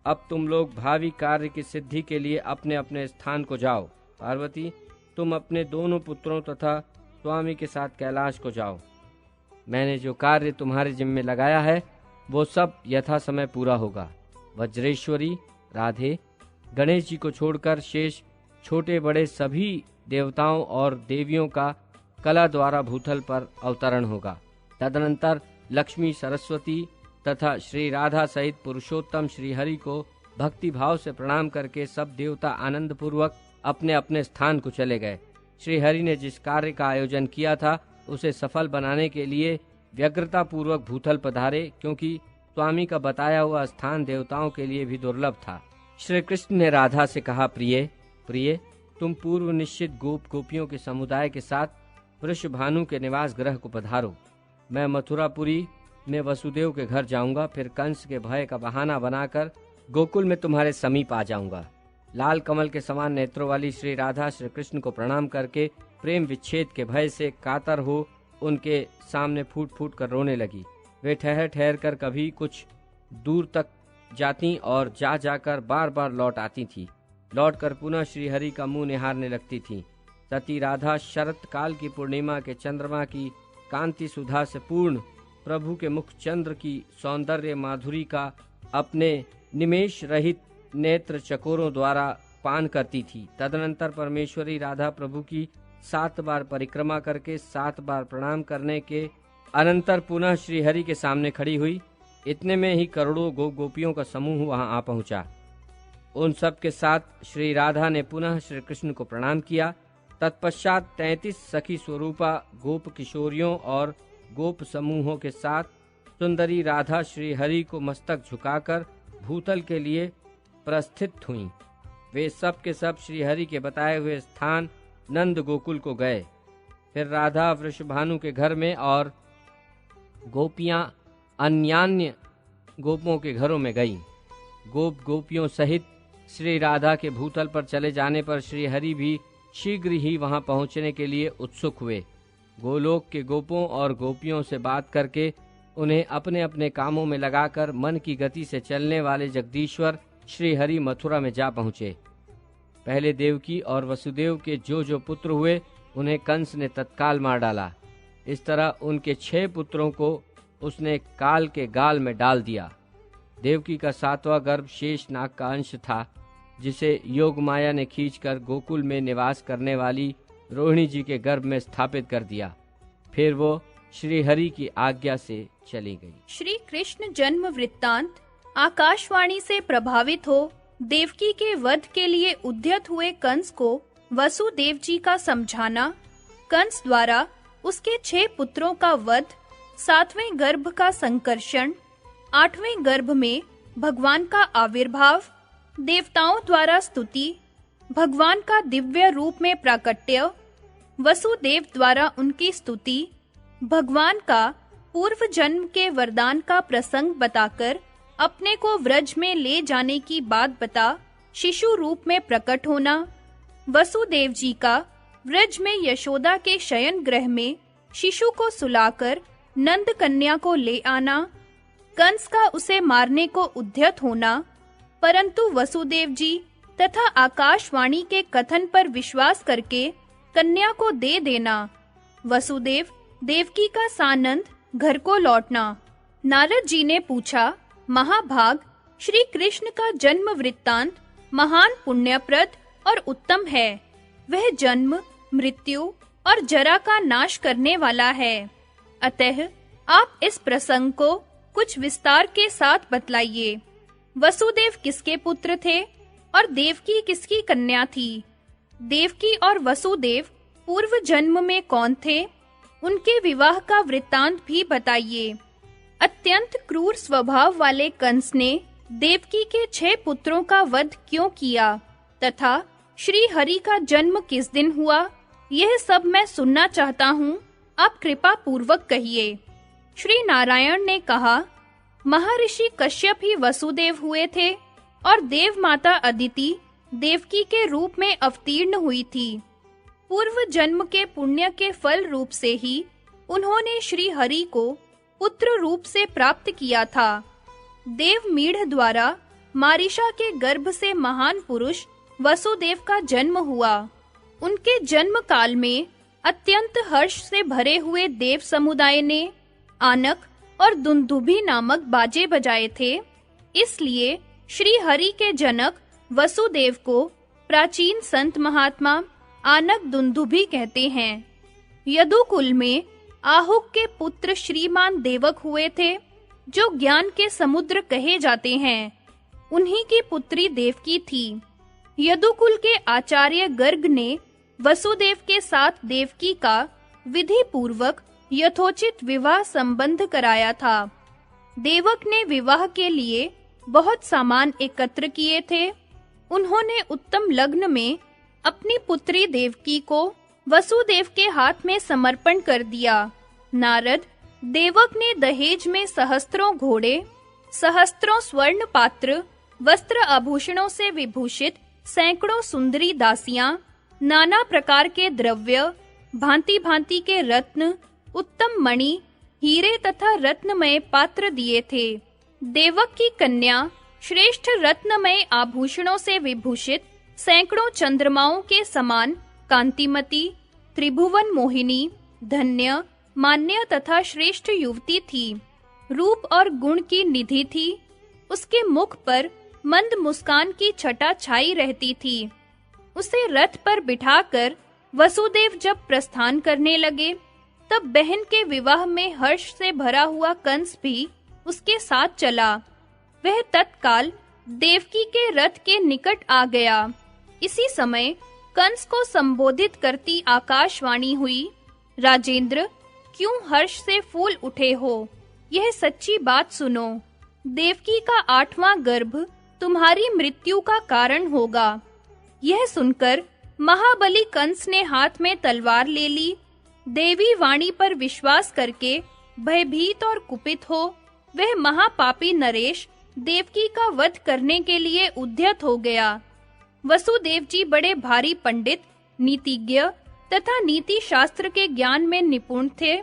अब तुम लोग भावी कार्य की सिद्धि के लिए अपने अपने स्थान को जाओ। पार्वती, तुम अपने दोनों पुत्रों तथा स्वामी के साथ कैलाश को जाओ। मैंने जो कार्य तुम्हारे जिम्मे लगाया है वो सब यथा समय पूरा होगा। वज्रेश्वरी, राधे, गणेश जी को छोड़कर शेष छोटे बड़े सभी देवताओं और देवियों का कला द्वारा भूतल पर अवतरण होगा। तदनंतर लक्ष्मी, सरस्वती तथा श्री राधा सहित पुरुषोत्तम श्री हरि को भक्ति भाव से प्रणाम करके सब देवता आनंद पूर्वक अपने अपने स्थान को चले गए। श्री हरि ने जिस कार्य का आयोजन किया था उसे सफल बनाने के लिए व्यग्रता पूर्वक भूतल पधारे, क्योंकि स्वामी का बताया हुआ स्थान देवताओं के लिए भी दुर्लभ था। श्री कृष्ण ने राधा से कहा, प्रिय प्रिय, तुम पूर्व निश्चित गोप गोपियों के समुदाय के साथ वृषभानु के निवास गृह को पधारो। मैं मथुरापुरी में वसुदेव के घर जाऊंगा। फिर कंस के भय का बहाना बनाकर गोकुल में तुम्हारे समीप आ जाऊंगा। लाल कमल के समान नेत्रों वाली श्री राधा श्री कृष्ण को प्रणाम करके प्रेम विच्छेद के भय से कातर हो उनके सामने फूट फूट कर रोने लगी। वे ठहर ठहर कर कभी कुछ दूर तक जाती और जा जाकर बार बार लौट आती थी। लौटकर पुनः श्री हरि का मुंह निहारने लगती थी। सती राधा शरत काल की पूर्णिमा के चंद्रमा की कांति सुधा से पूर्ण प्रभु के मुख चंद्र की सौंदर्य माधुरी का अपने निमेष रहित नेत्र चकोरों द्वारा पान करती थी। तदनंतर परमेश्वरी राधा प्रभु की 7 बार परिक्रमा करके 7 बार प्रणाम करने के अनंतर पुनः श्री हरि के सामने खड़ी हुई। इतने में ही करोड़ों गोपियों का समूह वहां आ पहुंचा। उन सब के साथ श्री राधा ने पुनः श्री कृष्ण को प्रणाम किया। तत्पश्चात 33 सखी स्वरूपा गोप किशोरियों और गोप समूहों के साथ सुंदरी राधा श्री हरि को मस्तक झुकाकर भूतल के लिए प्रस्थित हुईं। वे सब के सब श्री हरि के बताए हुए स्थान नंद गोकुल को गए। फिर राधा वृषभानु के घर में और गोपियां अन्यान्य गोपों के घरों में गईं। गोप गोपियों सहित श्री राधा के भूतल पर चले जाने पर श्री हरि भी शीघ्र ही वहां पहुंचने के लिए उत्सुक हुए। गोलोक के गोपों और गोपियों से बात करके उन्हें अपने अपने कामों में लगाकर मन की गति से चलने वाले जगदीश्वर श्री हरि मथुरा में जा पहुंचे। पहले देवकी और वसुदेव के जो पुत्र हुए उन्हें कंस ने तत्काल मार डाला। इस तरह उनके 6 पुत्रों को उसने काल के गाल में डाल दिया। देवकी का 7वां गर्भ शेष नाग का अंश था, जिसे योग माया ने खींचकर गोकुल में निवास करने वाली रोहिणी जी के गर्भ में स्थापित कर दिया। फिर वो श्री हरि की आज्ञा से चली गई। श्री कृष्ण जन्म वृत्तांत आकाशवाणी से प्रभावित हो देवकी के वध के लिए उद्यत हुए कंस को वसुदेव जी का समझाना, कंस द्वारा उसके 6 पुत्रों का वध, 7वें गर्भ का संकर्षण, 8वें गर्भ में भगवान का आविर्भाव, देवताओं द्वारा स्तुति, भगवान का दिव्य रूप में प्राकट्य, वसुदेव द्वारा उनकी स्तुति, भगवान का पूर्व जन्म के वरदान का प्रसंग बताकर अपने को व्रज में ले जाने की बात बता शिशु रूप में प्रकट होना, वसुदेव जी का व्रज में यशोदा के शयन गृह में शिशु को सुलाकर नंद कन्या को ले आना, कंस का उसे मारने को उद्यत होना, परंतु वसुदेव जी तथा आकाशवाणी के कथन पर विश्वास करके कन्या को दे देना। वसुदेव देवकी का सानंद घर को लौटना। नारद जी ने पूछा, महाभाग, श्री कृष्ण का जन्म वृत्तांत महान पुण्यप्रद और उत्तम है। वह जन्म, मृत्यु और जरा का नाश करने वाला है। अतः आप इस प्रसंग को कुछ विस्तार के साथ बतलाइए। वसुदेव किसके पुत्र थे और देवकी किसकी कन्या थी? देवकी और वसुदेव पूर्व जन्म में कौन थे? उनके विवाह का वृत्तांत भी बताइए। अत्यंत क्रूर स्वभाव वाले कंस ने देवकी के 6 पुत्रों का वध क्यों किया तथा श्री हरि का जन्म किस दिन हुआ, यह सब मैं सुनना चाहता हूँ। आप कृपा पूर्वक कहिए। श्री नारायण ने कहा, महर्षि कश्यप ही वसुदेव हुए थे और देव माता अदिति देवकी के रूप में अवतीर्ण हुई थी। पूर्व जन्म के पुण्य के फल रूप से ही उन्होंने श्री हरि को पुत्र रूप से प्राप्त किया था। देव मीढ़ द्वारा मारिशा के गर्भ से महान पुरुष वसुदेव का जन्म हुआ। उनके जन्म काल में अत्यंत हर्ष से भरे हुए देव समुदाय ने आनक और दुंदुभि नामक बाजे बजाए थे। इसलिए श्री हरि के जनक वसुदेव को प्राचीन संत महात्मा आनक दुंदुभि कहते हैं। यदुकुल में आहुक के पुत्र श्रीमान देवक हुए थे, जो ज्ञान के समुद्र कहे जाते हैं। उन्हीं की पुत्री देवकी थी। यदुकुल के आचार्य गर्ग ने वसुदेव के साथ देवकी का विधि पूर्वक यथोचित विवाह संबंध कराया था। देवक ने विवाह के लिए बहुत सामान एकत्र किए थे। उन्होंने उत्तम लग्न में अपनी पुत्री देवकी को वसुदेव के हाथ में समर्पण कर दिया। नारद, देवक ने दहेज में सहस्त्रों घोड़े, सहस्त्रों स्वर्ण पात्र, वस्त्र आभूषणों से विभूषित सैकड़ों सुंदरी दासियां, नाना प्रकार के द्रव्य, भांति-भांति के रत्न, उत्तम मणि, हीरे तथा रत्नमय पात्र दिए थे। देवक की कन्या श्रेष्ठ रत्नमय आभूषणों से विभूषित सैकड़ों चंद्रमाओं के समान कांतिमती, त्रिभुवन मोहिनी, धन्य, मान्य तथा श्रेष्ठ युवती थी। रूप और गुण की निधि थी। उसके मुख पर मंद मुस्कान की छटा छाई रहती थी। उसे रथ पर बिठाकर वसुदेव जब प्रस्थान करने लगे, तब बहन के विवाह में हर्ष से भरा हुआ कंस भी उसके साथ चला। वह तत्काल देवकी के रथ के निकट आ गया। इसी समय कंस को संबोधित करती आकाशवाणी हुई, राजेंद्र, क्यों हर्ष से फूल उठे हो? यह सच्ची बात सुनो। देवकी का 8वां गर्भ तुम्हारी मृत्यु का कारण होगा। यह सुनकर महाबली कंस ने हाथ में तलवार ले ली। देवी वाणी पर विश्वास करके भयभीत और कुपित हो वह महापापी नरेश देवकी का वध करने के लिए उद्यत हो गया। वसुदेव जी बड़े भारी पंडित, नीतिज्ञ तथा नीति शास्त्र के ज्ञान में निपुण थे।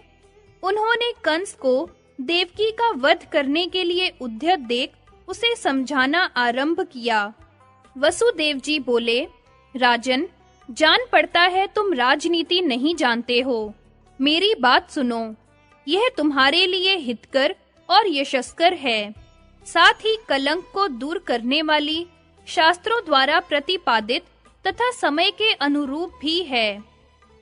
उन्होंने कंस को देवकी का वध करने के लिए उद्यत देख उसे समझाना आरंभ किया। वसुदेव जी बोले, राजन, जान पड़ता है तुम राजनीति नहीं जानते हो। मेरी बात सुनो। यह तुम्हारे लिए हितकर और यशस्कर है। साथ ही कलंक को दूर करने वाली, शास्त्रों द्वारा प्रतिपादित तथा समय के अनुरूप भी है।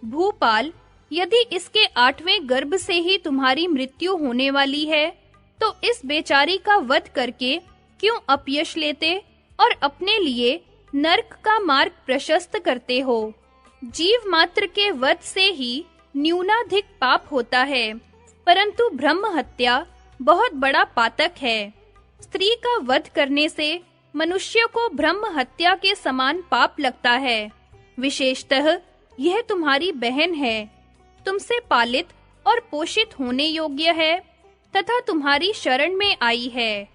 भूपाल, यदि इसके 8वें गर्भ से ही तुम्हारी मृत्यु होने वाली है, तो इस बेचारी का वध करके क्यों अपयश लेते और अपने लिए नरक का मार्ग प्रशस्त करते हो? जीव मात्र के वध से ही न्यूनाधिक पाप होता है, परंतु ब्रह्म हत्या बहुत बड़ा पातक है। स्त्री का वध करने से मनुष्य को ब्रह्म हत्या के समान पाप लगता है। विशेषतः यह तुम्हारी बहन है, तुमसे पालित और पोषित होने योग्य है तथा तुम्हारी शरण में आई है।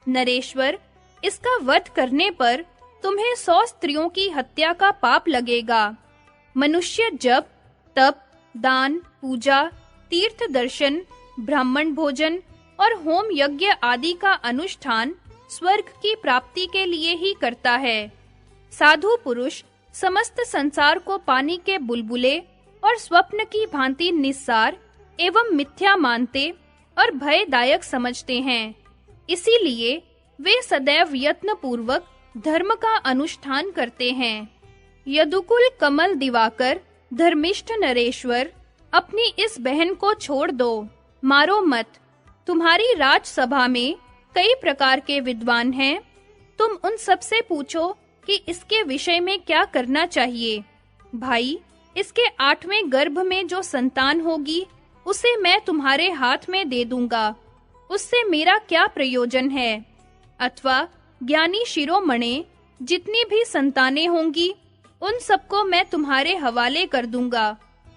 नरेश्वर, इसका वध करने पर तुम्हें 100 स्त्रियों की हत्या का पाप लगेगा। मनुष्य जप, तप, दान, पूजा, तीर्थ दर्शन, ब्राह्मण भोजन और होम यज्ञ आदि का अनुष्ठान स्वर्ग की प्राप्ति के लिए ही करता है। साधु पुरुष समस्त संसार को पानी के बुलबुले और स्वप्न की भांति निस्सार एवं मिथ्या मानते और भयदायक समझते हैं। इसीलिए वे सदैव यत्न पूर्वक धर्म का अनुष्ठान करते हैं। यदुकुल कमल दिवाकर धर्मिष्ठ नरेश्वर, अपनी इस बहन को छोड़ दो, मारो मत। तुम्हारी राजसभा में कई प्रकार के विद्वान हैं, तुम उन सब से पूछो कि इसके विषय में क्या करना चाहिए। भाई, इसके 8वें गर्भ में जो संतान होगी उसे मैं तुम्हारे हाथ में दे दूंगा, उससे मेरा क्या प्रयोजन है। अथवा ज्ञानी शिरोमणे जितनी भी संतानें होंगी उन सबको मैं तुम्हारे हवाले कर दूंगा,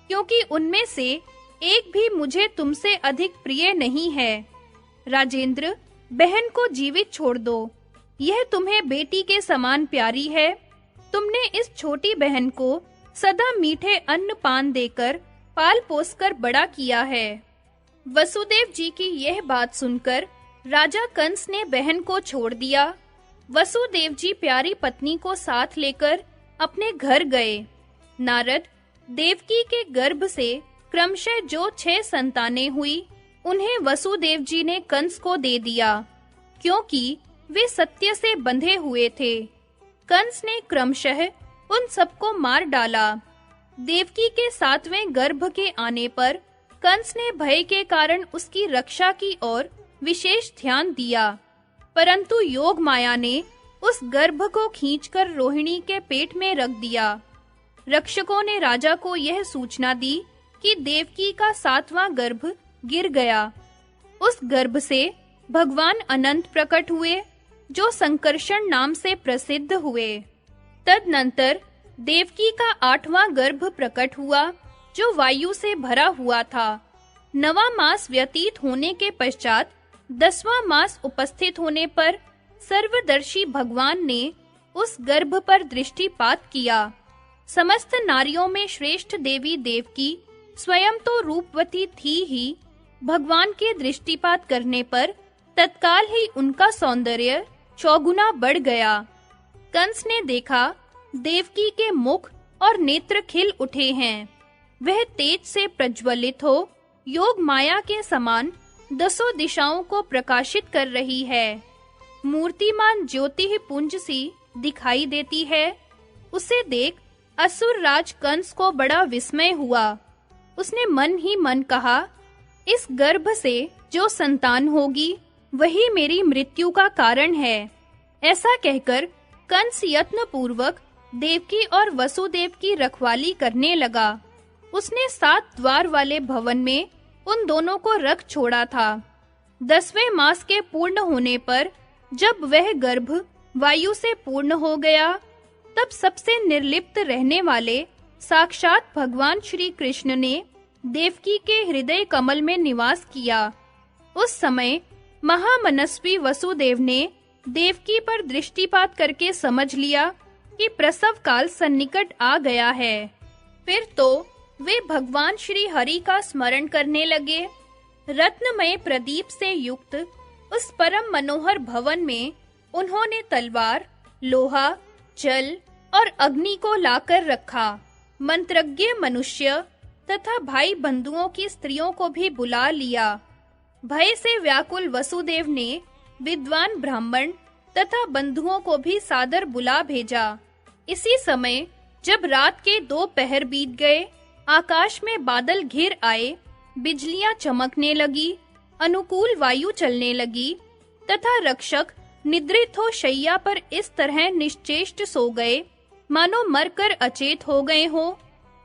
क्योंकि उनमें से एक भी मुझे तुमसे अधिक प्रिय नहीं है। राजेंद्र, बहन को जीवित छोड़ दो, यह तुम्हें बेटी के समान प्यारी है। तुमने इस छोटी बहन को सदा मीठे अन्न पान देकर पाल पोसकर बड़ा किया है। वसुदेव जी की यह बात सुनकर राजा कंस ने बहन को छोड़ दिया। वसुदेव जी प्यारी पत्नी को साथ लेकर अपने घर गए। नारद, देवकी के गर्भ से क्रमशः जो 6 संतानें हुई उन्हें वसुदेव जी ने कंस को दे दिया, क्योंकि वे सत्य से बंधे हुए थे। कंस ने क्रमशः उन सबको मार डाला। देवकी के 7वें गर्भ के आने पर कंस ने भय के कारण उसकी रक्षा की ओर विशेष ध्यान दिया, परंतु योग माया ने उस गर्भ को खींचकर रोहिणी के पेट में रख दिया। रक्षकों ने राजा को यह सूचना दी कि देवकी का 7वां गर्भ गिर गया। उस गर्भ से भगवान अनंत प्रकट हुए, जो संकर्षण नाम से प्रसिद्ध हुए। तदनंतर देवकी का 8वां गर्भ प्रकट हुआ, जो वायु से भरा हुआ था। 9वां मास व्यतीत होने के पश्चात 10वां मास उपस्थित होने पर सर्वदर्शी भगवान ने उस गर्भ पर दृष्टिपात किया। समस्त नारियों में श्रेष्ठ देवी देवकी स्वयं तो रूपवती थी ही, भगवान के दृष्टिपात करने पर तत्काल ही उनका सौंदर्य 4 गुना बढ़ गया। कंस ने देखा देवकी के मुख और नेत्र खिल उठे हैं, वह तेज से प्रज्वलित हो योग माया के समान 10 दिशाओं को प्रकाशित कर रही है। मूर्तिमान ज्योति पुंज सी दिखाई देती है। उसे देख असुर राज कंस को बड़ा विस्मय हुआ। उसने मन ही मन कहा, इस गर्भ से जो संतान होगी वही मेरी मृत्यु का कारण है। ऐसा कहकर कंस यत्न पूर्वक देवकी और वसुदेव की रखवाली करने लगा। उसने 7 द्वार वाले भवन में उन दोनों को रख छोड़ा था। 10वें मास के पूर्ण होने पर जब वह गर्भ वायु से पूर्ण हो गया, तब सबसे निर्लिप्त रहने वाले साक्षात भगवान श्री कृष्ण ने देवकी के हृदय कमल में निवास किया। उस समय महामनस्वी वसुदेव ने देवकी पर दृष्टिपात करके समझ लिया कि प्रसव काल सन्निकट आ गया है। फिर तो वे भगवान श्री हरि का स्मरण करने लगे। रत्नमय प्रदीप से युक्त उस परम मनोहर भवन में उन्होंने तलवार, लोहा, जल और अग्नि को लाकर रखा। मंत्रज्ञ मनुष्य तथा भाई बंधुओं की स्त्रियों को भी बुला लिया। भय से व्याकुल वसुदेव ने विद्वान ब्राह्मण तथा बंधुओं को भी सादर बुला भेजा। इसी समय जब रात के 2 पहर बीत गए, आकाश में बादल घिर आए, बिजलियां चमकने लगी, अनुकूल वायु चलने लगी तथा रक्षक निद्रित हो शैया पर इस तरह निश्चेष्ट सो गए मानो मरकर अचेत हो गए हो।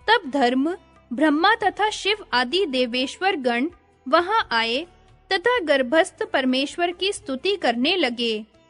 तब धर्म, ब्रह्मा तथा शिव आदि देवेश्वर गण वहां आए तथा गर्भस्थ परमेश्वर की स्तुति करने लगे।